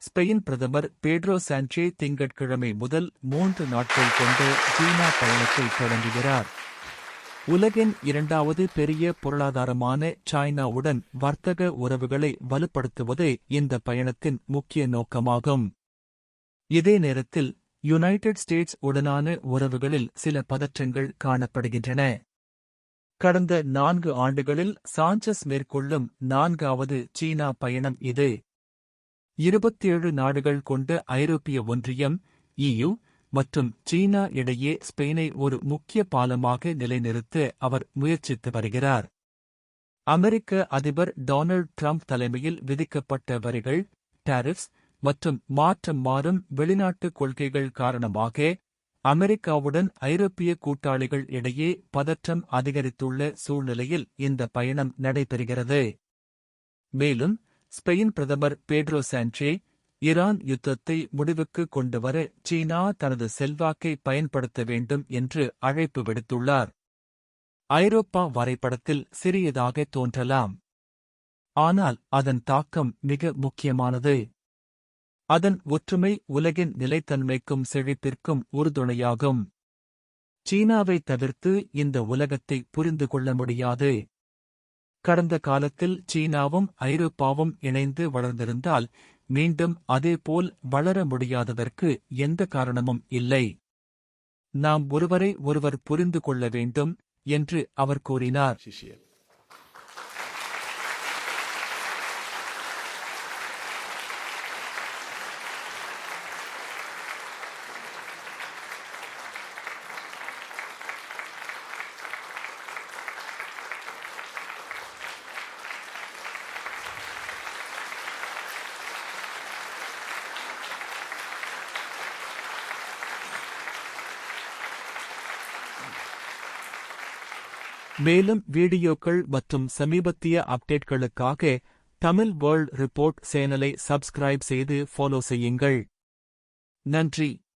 Spain பிரதமர் பேட்ரோ சாnchez திங்கட்கிழமை முதல் 3 நாட்கள் கொண்ட சீனா பயணத்தை தொடங்குகிறார். உலகின் 2வது பெரிய பொருளாதாரமான சைனாவுடன் வர்த்தக உறவுகளை வலுப்படுத்துவதே இந்த பயணத்தின் முக்கிய நோக்கமாகும். இதே நேரத்தில் யுனைடெட் ஸ்டேட்ஸ் உடனான உறவுகளில் சில பதற்றங்கள் காணப்படுகின்றன. கடந்த 4 ஆண்டுகளில் சாnchez மேற்கொள்ளும் 4வது சீனா பயணம் இது. 27 நாடுகள் கொண்ட ஐரோப்பிய ஒன்றியம் EU மற்றும் சீனா இடையே ஸ்பெயினை ஒரு முக்கிய பாலமாக நிலைநிறுத்த அவர் முயற்சித்து வருகிறார். அமெரிக்க அதிபர் டொனால்ட் ட்ரம்ப் தலைமையில் விதிக்கப்பட்ட வரிகள், டாரிஃப்ஸ் மற்றும் மாறும் வெளிநாட்டு கொள்கைகள் காரணமாக அமெரிக்காவுடன் ஐரோப்பிய கூட்டாளிகள் இடையே பதற்றம் அதிகரித்துள்ள சூழ்நிலையில் இந்த பயணம் நடைபெறுகிறது. மேலும் ஸ்பெயின் பிரதமர் பேட்ரோ சாnchez ஈரான் யுத்தத்தை முடிவுக்கு கொண்டுவர சீனா தனது செல்வாக்கை பயன்படுத்த வேண்டும் என்று அழைப்பு விடுத்துள்ளார். ஐரோப்பா வரைபடத்தில் சிறியதாக தோன்றலாம், ஆனால் அதன் தாக்கம் மிக முக்கியமானது. அதன் ஒற்றுமை உலகின் நிலைத்தன்மைக்கும் செழிப்பிற்கும் உறுதுணையாகும். சீனாவை தவிர்த்து இந்த உலகத்தை புரிந்து கொள்ள முடியாது. கடந்த காலத்தில் சீனாவும் ஐரோப்பாவும் இணைந்து வளர்ந்திருந்தால் மீண்டும் அதேபோல் வளர முடியாததற்கு எந்த காரணமும் இல்லை. நாம் ஒருவரை ஒருவர் புரிந்து கொள்ள வேண்டும் என்று அவர் கூறினார். மேலும் வீடியோக்கள் மற்றும் சமீபத்திய அப்டேட்களுக்காக தமிழ் வேர்ல்ட் ரிப்போர்ட் சேனலை சப்ஸ்கிரைப் செய்து ஃபாலோ செய்யுங்கள். நன்றி.